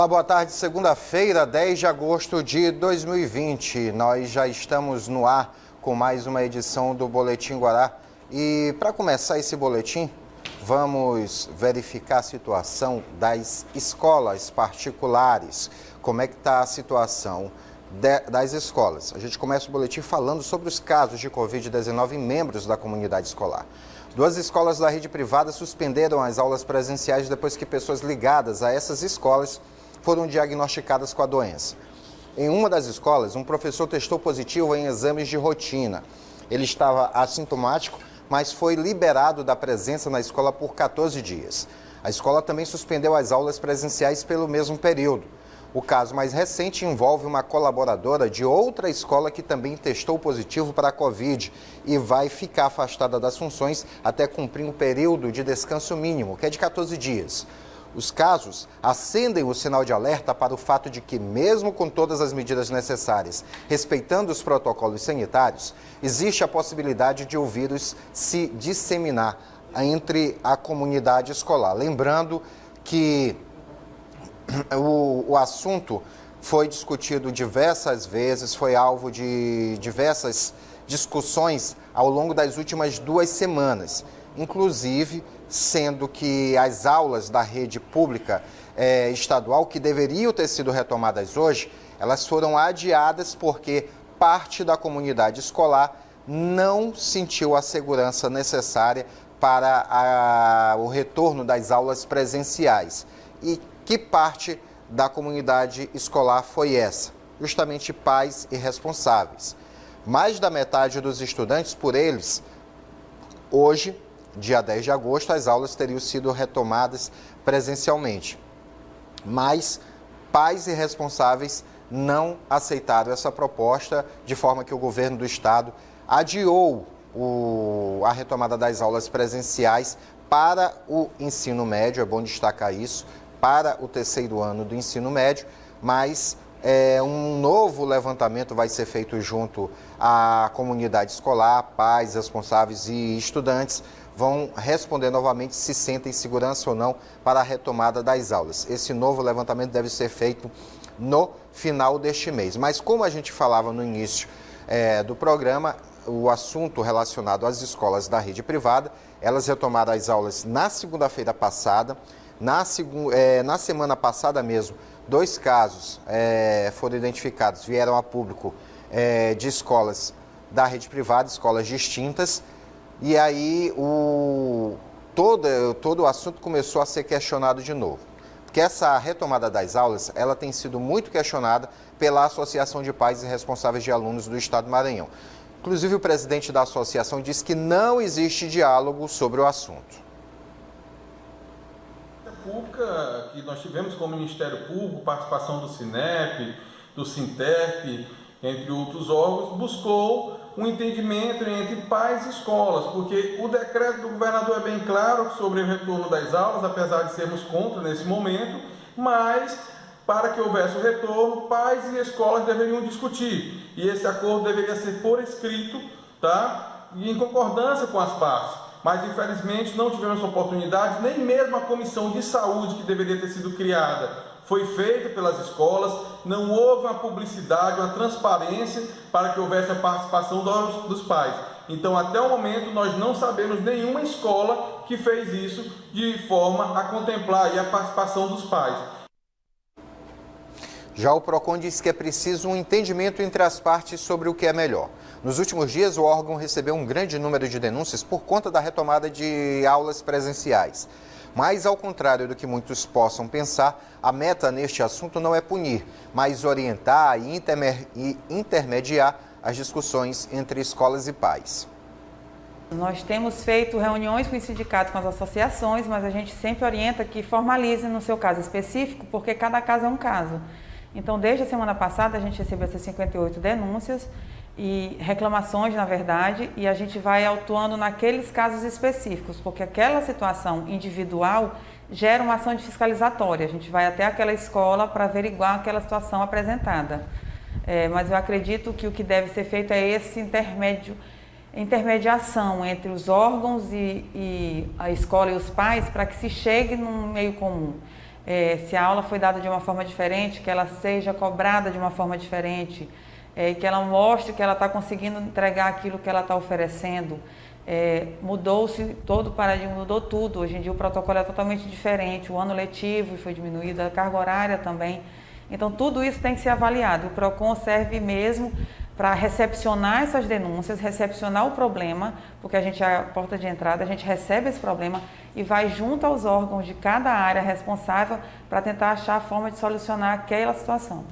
Olá, boa tarde. Segunda-feira, 10 de agosto de 2020. Nós já estamos no ar com mais uma edição do Boletim Guará. E para começar esse boletim, vamos verificar a situação das escolas particulares. Como é que está a situação das escolas? A gente começa o boletim falando sobre os casos de Covid-19 em membros da comunidade escolar. 2 escolas da rede privada suspenderam as aulas presenciais depois que pessoas ligadas a essas escolas foram diagnosticadas com a doença. Em uma das escolas, um professor testou positivo em exames de rotina. Ele estava assintomático, mas foi liberado da presença na escola por 14 dias. A escola também suspendeu as aulas presenciais pelo mesmo período. O caso mais recente envolve uma colaboradora de outra escola que também testou positivo para a Covid e vai ficar afastada das funções até cumprir um período de descanso mínimo, que é de 14 dias. Os casos acendem o sinal de alerta para o fato de que, mesmo com todas as medidas necessárias, respeitando os protocolos sanitários, existe a possibilidade de o vírus se disseminar entre a comunidade escolar. Lembrando que o assunto foi discutido diversas vezes, foi alvo de diversas discussões ao longo das últimas 2 semanas, inclusive sendo que as aulas da rede pública estadual, que deveriam ter sido retomadas hoje, elas foram adiadas porque parte da comunidade escolar não sentiu a segurança necessária para o retorno das aulas presenciais. E que parte da comunidade escolar foi essa? Justamente pais e responsáveis. Mais da metade dos estudantes, por eles, hoje, dia 10 de agosto, as aulas teriam sido retomadas presencialmente. Mas pais e responsáveis não aceitaram essa proposta, de forma que o governo do estado adiou a retomada das aulas presenciais para o ensino médio, é bom destacar isso, para o 3º ano do ensino médio, mas um novo levantamento vai ser feito junto à comunidade escolar, pais, responsáveis e estudantes vão responder novamente se sentem segurança ou não para a retomada das aulas. Esse novo levantamento deve ser feito no final deste mês. Mas como a gente falava no início do programa, o assunto relacionado às escolas da rede privada, elas retomaram as aulas na segunda-feira passada. Na semana passada mesmo, 2 casos foram identificados, vieram a público de escolas da rede privada, escolas distintas. E aí todo o assunto começou a ser questionado de novo. Porque essa retomada das aulas, ela tem sido muito questionada pela Associação de Pais e Responsáveis de Alunos do Estado do Maranhão. Inclusive, o presidente da associação disse que não existe diálogo sobre o assunto. Pública que nós tivemos com o Ministério Público, participação do SINEP, do SINTEP, entre outros órgãos, buscou um entendimento entre pais e escolas, porque o decreto do governador é bem claro sobre o retorno das aulas, apesar de sermos contra nesse momento, mas para que houvesse o retorno, pais e escolas deveriam discutir, e esse acordo deveria ser por escrito, tá? E em concordância com as partes. Mas infelizmente não tivemos oportunidade, nem mesmo a comissão de saúde que deveria ter sido criada foi feita pelas escolas, não houve uma publicidade, uma transparência para que houvesse a participação dos pais. Então, até o momento, nós não sabemos nenhuma escola que fez isso de forma a contemplar a participação dos pais. Já o PROCON diz que é preciso um entendimento entre as partes sobre o que é melhor. Nos últimos dias, o órgão recebeu um grande número de denúncias por conta da retomada de aulas presenciais. Mas, ao contrário do que muitos possam pensar, a meta neste assunto não é punir, mas orientar e intermediar as discussões entre escolas e pais. Nós temos feito reuniões com os sindicatos, com as associações, mas a gente sempre orienta que formalize no seu caso específico, porque cada caso é um caso. Então, desde a semana passada, a gente recebeu essas 58 denúncias e reclamações, na verdade, e a gente vai atuando naqueles casos específicos, porque aquela situação individual gera uma ação de fiscalizatória. A gente vai até aquela escola para averiguar aquela situação apresentada. Mas eu acredito que o que deve ser feito é esse intermediação entre os órgãos e a escola e os pais para que se chegue num meio comum. se a aula foi dada de uma forma diferente, que ela seja cobrada de uma forma diferente, que ela mostre que ela está conseguindo entregar aquilo que ela está oferecendo. Mudou-se todo o paradigma, mudou tudo. Hoje em dia o protocolo é totalmente diferente, o ano letivo foi diminuído, a carga horária também. Então tudo isso tem que ser avaliado. O PROCON serve mesmo para recepcionar essas denúncias, recepcionar o problema, porque a gente é a porta de entrada, a gente recebe esse problema e vai junto aos órgãos de cada área responsável para tentar achar a forma de solucionar aquela situação.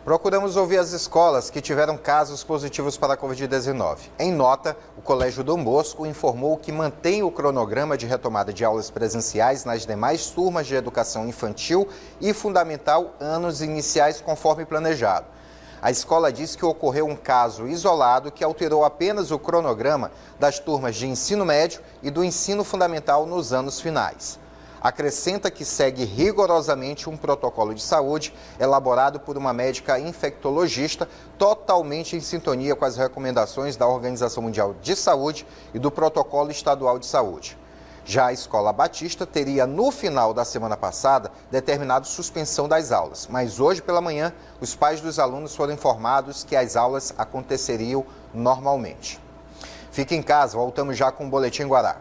Procuramos ouvir as escolas que tiveram casos positivos para a Covid-19. Em nota, o Colégio Dom Bosco informou que mantém o cronograma de retomada de aulas presenciais nas demais turmas de educação infantil e fundamental anos iniciais conforme planejado. A escola diz que ocorreu um caso isolado que alterou apenas o cronograma das turmas de ensino médio e do ensino fundamental nos anos finais. Acrescenta que segue rigorosamente um protocolo de saúde elaborado por uma médica infectologista totalmente em sintonia com as recomendações da Organização Mundial de Saúde e do Protocolo Estadual de Saúde. Já a Escola Batista teria, no final da semana passada, determinado suspensão das aulas, mas hoje pela manhã, os pais dos alunos foram informados que as aulas aconteceriam normalmente. Fique em casa, voltamos já com o Boletim Guará.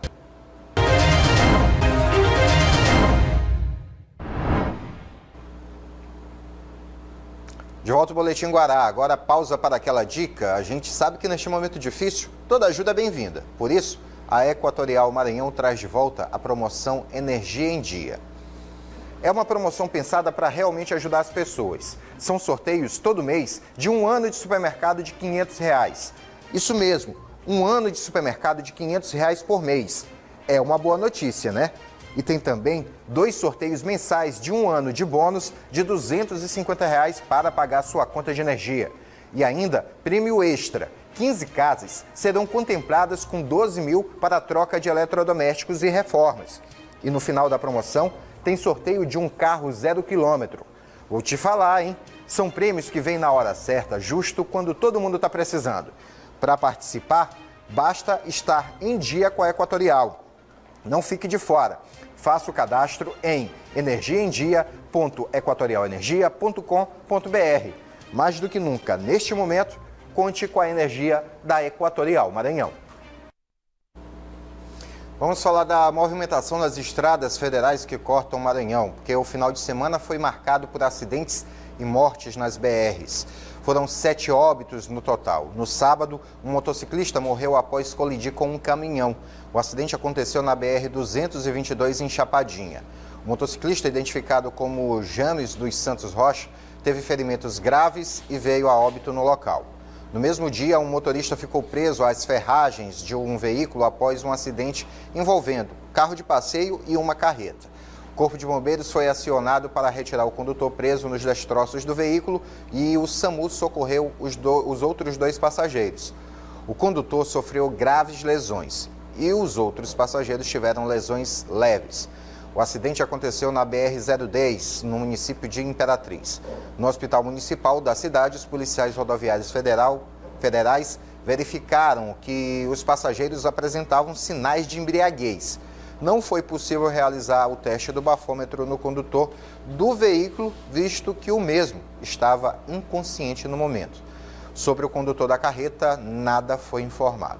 De volta ao Boletim Guará, agora pausa para aquela dica. A gente sabe que neste momento difícil, toda ajuda é bem-vinda. Por isso, a Equatorial Maranhão traz de volta a promoção Energia em Dia. É uma promoção pensada para realmente ajudar as pessoas. São sorteios todo mês de um ano de supermercado de R$500. Isso mesmo, um ano de supermercado de R$500 por mês. É uma boa notícia, né? E tem também 2 sorteios mensais de um ano de bônus de R$250 para pagar sua conta de energia. E ainda, prêmio extra. 15 casas serão contempladas com 12 mil para a troca de eletrodomésticos e reformas. E no final da promoção, tem sorteio de um carro 0 km. Vou te falar, hein? São prêmios que vêm na hora certa, justo quando todo mundo está precisando. Para participar, basta estar em dia com a Equatorial. Não fique de fora. Faça o cadastro em energiaemdia.equatorialenergia.com.br. Mais do que nunca, neste momento, conte com a energia da Equatorial Maranhão. Vamos falar da movimentação nas estradas federais que cortam o Maranhão, porque o final de semana foi marcado por acidentes e mortes nas BRs. Foram 7 óbitos no total. No sábado, um motociclista morreu após colidir com um caminhão. O acidente aconteceu na BR-222 em Chapadinha. O motociclista, identificado como James dos Santos Rocha, teve ferimentos graves e veio a óbito no local. No mesmo dia, um motorista ficou preso às ferragens de um veículo após um acidente envolvendo carro de passeio e uma carreta. O Corpo de Bombeiros foi acionado para retirar o condutor preso nos destroços do veículo e o SAMU socorreu os outros 2 passageiros. O condutor sofreu graves lesões e os outros passageiros tiveram lesões leves. O acidente aconteceu na BR-010, no município de Imperatriz. No hospital municipal da cidade, os policiais rodoviários federais verificaram que os passageiros apresentavam sinais de embriaguez. Não foi possível realizar o teste do bafômetro no condutor do veículo, visto que o mesmo estava inconsciente no momento. Sobre o condutor da carreta, nada foi informado.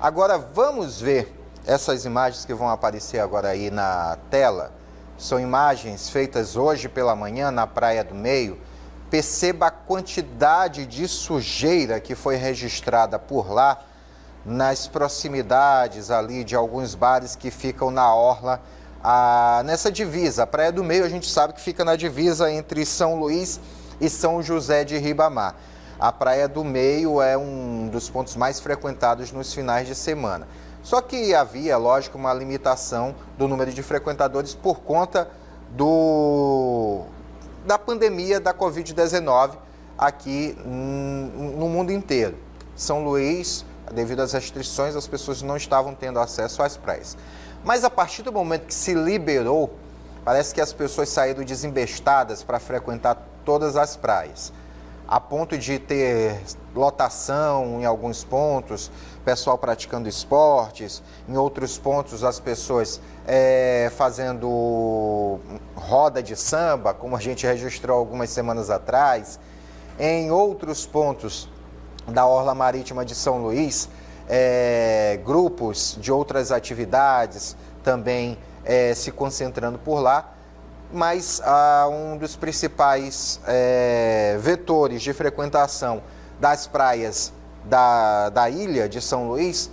Agora vamos ver essas imagens que vão aparecer agora aí na tela. São imagens feitas hoje pela manhã na Praia do Meio. Perceba a quantidade de sujeira que foi registrada por lá, nas proximidades ali de alguns bares que ficam na orla, nessa divisa. A Praia do Meio a gente sabe que fica na divisa entre São Luís e São José de Ribamar. A Praia do Meio é um dos pontos mais frequentados nos finais de semana. Só que havia, lógico, uma limitação do número de frequentadores por conta da pandemia da Covid-19 aqui no mundo inteiro. São Luís, devido às restrições, as pessoas não estavam tendo acesso às praias. Mas a partir do momento que se liberou, parece que as pessoas saíram desembestadas para frequentar todas as praias. a ponto de ter lotação em alguns pontos, pessoal praticando esportes, em outros pontos as pessoas fazendo roda de samba, como a gente registrou algumas semanas atrás. Em outros pontos da Orla Marítima de São Luís, grupos de outras atividades também se concentrando por lá. Mas um dos principais vetores de frequentação das praias da ilha de São Luís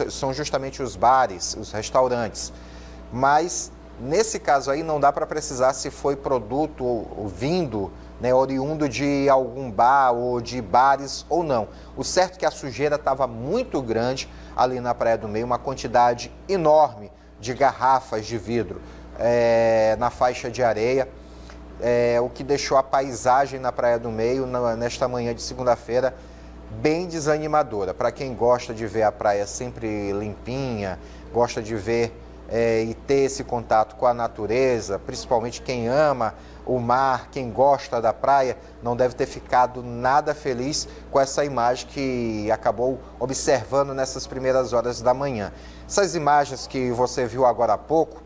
são justamente os bares, os restaurantes. Mas, nesse caso aí, não dá para precisar se foi produto vindo, oriundo de algum bar ou de bares ou não. O certo é que a sujeira estava muito grande ali na Praia do Meio, uma quantidade enorme de garrafas de vidro na faixa de areia, o que deixou a paisagem na Praia do Meio, nesta manhã de segunda-feira, bem desanimadora. Para quem gosta de ver a praia sempre limpinha, gosta de ver e ter esse contato com a natureza, principalmente quem ama o mar, quem gosta da praia, não deve ter ficado nada feliz com essa imagem que acabou observando nessas primeiras horas da manhã. Essas imagens que você viu agora há pouco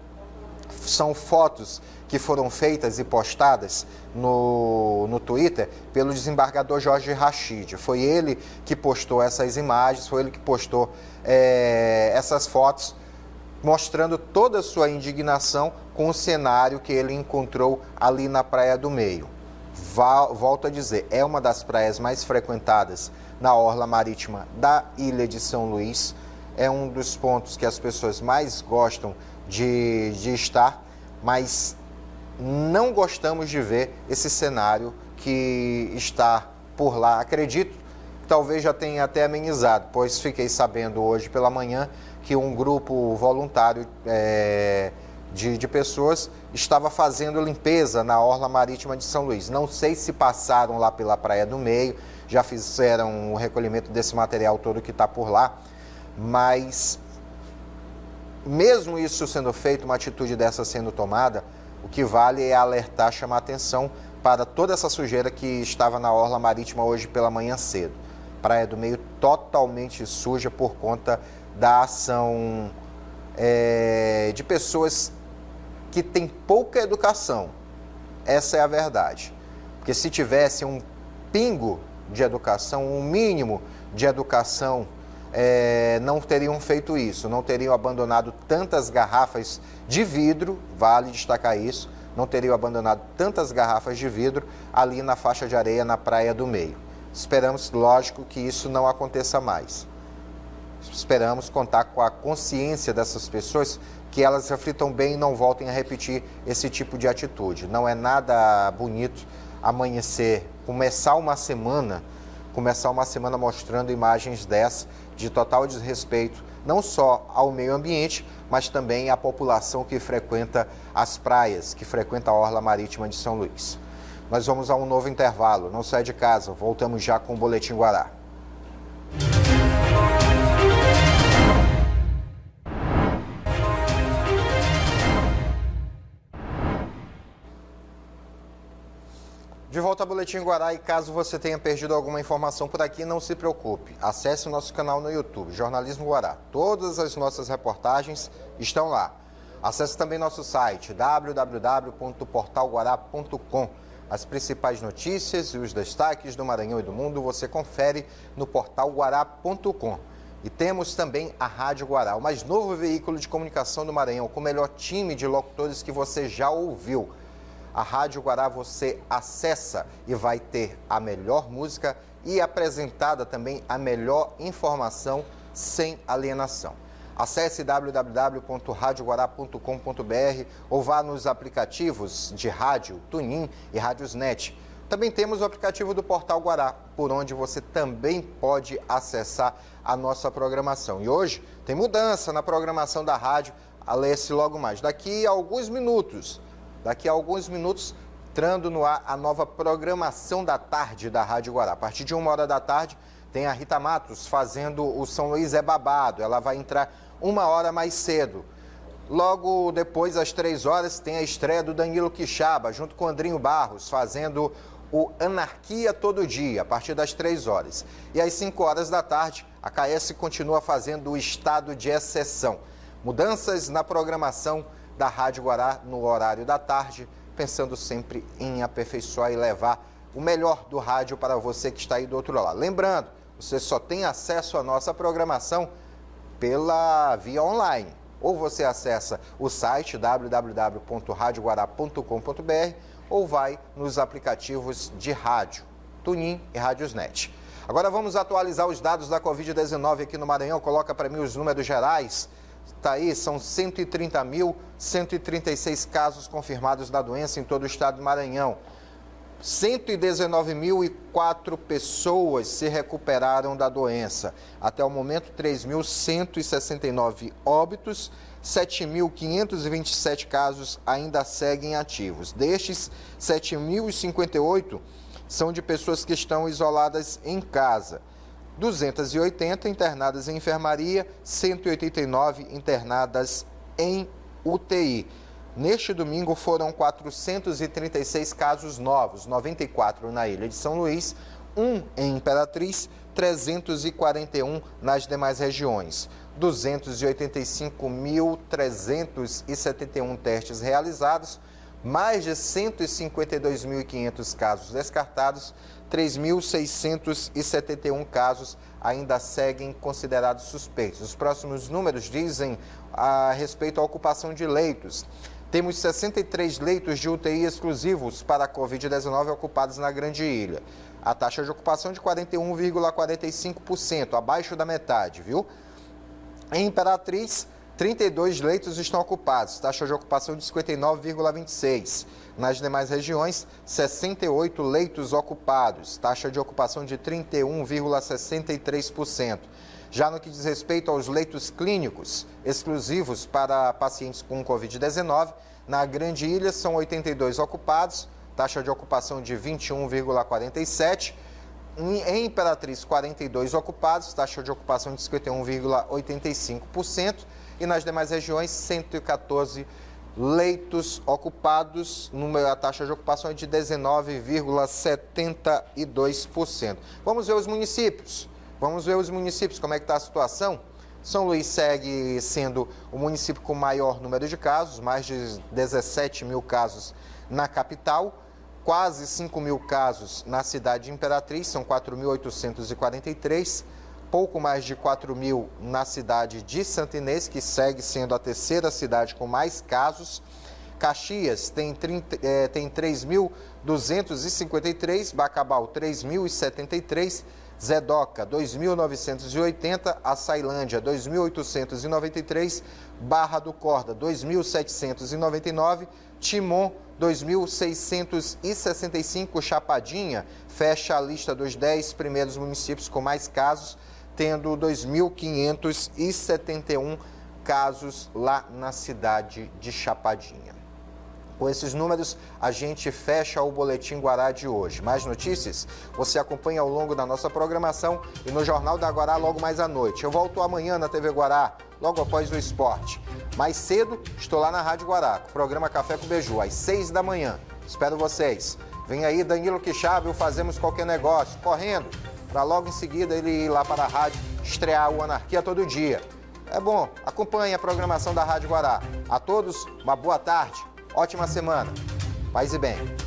são fotos que foram feitas e postadas no Twitter pelo desembargador Jorge Rachid. Foi ele que postou essas imagens, foi ele que postou essas fotos, mostrando toda a sua indignação com o cenário que ele encontrou ali na Praia do Meio. Volto a dizer, é uma das praias mais frequentadas na orla marítima da ilha de São Luís, é um dos pontos que as pessoas mais gostam de estar, mas não gostamos de ver esse cenário que está por lá. Acredito que talvez já tenha até amenizado, pois fiquei sabendo hoje pela manhã que um grupo voluntário de pessoas estava fazendo limpeza na orla marítima de São Luís. Não sei se passaram lá pela Praia do Meio, já fizeram o recolhimento desse material todo que está por lá, mas mesmo isso sendo feito, uma atitude dessa sendo tomada, o que vale é alertar, chamar atenção para toda essa sujeira que estava na orla marítima hoje pela manhã cedo. Praia do Meio totalmente suja por conta da ação de pessoas que têm pouca educação. Essa é a verdade. Porque se tivesse um pingo de educação, um mínimo de educação, não teriam feito isso, não teriam abandonado tantas garrafas de vidro, vale destacar isso, não teriam abandonado tantas garrafas de vidro ali na faixa de areia na Praia do Meio. Esperamos, lógico, que isso não aconteça mais. Esperamos contar com a consciência dessas pessoas, que elas reflitam bem e não voltem a repetir esse tipo de atitude. Não é nada bonito começar uma semana mostrando imagens dessa, de total desrespeito, não só ao meio ambiente, mas também à população que frequenta as praias, que frequenta a orla marítima de São Luís. Nós vamos a um novo intervalo, não sai de casa, voltamos já com o Boletim Guará. De volta ao Boletim Guará, e caso você tenha perdido alguma informação por aqui, não se preocupe. Acesse o nosso canal no YouTube, Jornalismo Guará. Todas as nossas reportagens estão lá. Acesse também nosso site, www.portalguará.com. As principais notícias e os destaques do Maranhão e do mundo você confere no portalguará.com. E temos também a Rádio Guará, o mais novo veículo de comunicação do Maranhão, com o melhor time de locutores que você já ouviu. A Rádio Guará você acessa e vai ter a melhor música e apresentada também a melhor informação sem alienação. Acesse www.radioguará.com.br ou vá nos aplicativos de rádio, TuneIn e Rádiosnet. Também temos o aplicativo do Portal Guará, por onde você também pode acessar a nossa programação. E hoje tem mudança na programação da rádio, lê-se logo mais. Daqui a alguns minutos, entrando no ar a nova programação da tarde da Rádio Guará. A partir de 1h da tarde, tem a Rita Matos fazendo o São Luís é Babado. Ela vai entrar 1h mais cedo. Logo depois, às 3h, tem a estreia do Danilo Quixaba, junto com o Andrinho Barros, fazendo o Anarquia Todo Dia, a partir das 3 horas. E às 5 horas da tarde, a KS continua fazendo o estado de exceção. Mudanças na programação da Rádio Guará no horário da tarde, pensando sempre em aperfeiçoar e levar o melhor do rádio para você que está aí do outro lado. Lembrando, você só tem acesso à nossa programação pela via online. Ou você acessa o site www.radioguará.com.br ou vai nos aplicativos de rádio, TuneIn e Rádiosnet. Agora vamos atualizar os dados da Covid-19 aqui no Maranhão. Coloca para mim os números gerais. Está aí, são 130.136 casos confirmados da doença em todo o estado do Maranhão. 119.004 pessoas se recuperaram da doença. Até o momento, 3.169 óbitos, 7.527 casos ainda seguem ativos. Destes, 7.058 são de pessoas que estão isoladas em casa. 280 internadas em enfermaria, 189 internadas em UTI. Neste domingo foram 436 casos novos, 94 na Ilha de São Luís, 1 em Imperatriz, 341 nas demais regiões. 285.371 testes realizados, mais de 152.500 casos descartados, 3.671 casos ainda seguem considerados suspeitos. Os próximos números dizem a respeito à ocupação de leitos. Temos 63 leitos de UTI exclusivos para a Covid-19 ocupados na Grande Ilha. A taxa de ocupação de 41,45%, abaixo da metade, viu? Em Imperatriz, 32 leitos estão ocupados, taxa de ocupação de 59,26%. Nas demais regiões, 68 leitos ocupados, taxa de ocupação de 31,63%. Já no que diz respeito aos leitos clínicos exclusivos para pacientes com Covid-19, na Grande Ilha são 82 ocupados, taxa de ocupação de 21,47%. Em Imperatriz, 42 ocupados, taxa de ocupação de 51,85%. E nas demais regiões, 114 leitos ocupados, a taxa de ocupação é de 19,72%. Vamos ver os municípios. Como é que está a situação. São Luís segue sendo o município com maior número de casos, mais de 17 mil casos na capital, quase 5 mil casos na cidade de Imperatriz, são 4.843, pouco mais de 4 mil na cidade de Santa Inês, que segue sendo a terceira cidade com mais casos. Caxias tem 3.253, Bacabal 3.073, Zedoca 2.980, Açailândia 2.893, Barra do Corda 2.799, Timon 2.665, Chapadinha fecha a lista dos 10 primeiros municípios com mais casos, tendo 2.571 casos lá na cidade de Chapadinha. Com esses números, a gente fecha o Boletim Guará de hoje. Mais notícias você acompanha ao longo da nossa programação e no Jornal da Guará logo mais à noite. Eu volto amanhã na TV Guará, logo após o esporte. Mais cedo, estou lá na Rádio Guará, com o programa Café com Beiju, às 6 da manhã. Espero vocês. Vem aí Danilo Quixaba, Fazemos Qualquer Negócio, correndo, para logo em seguida ele ir lá para a rádio estrear o Anarquia Todo Dia. É bom, acompanhe a programação da Rádio Guará. A todos, uma boa tarde. Ótima semana. Paz e bem.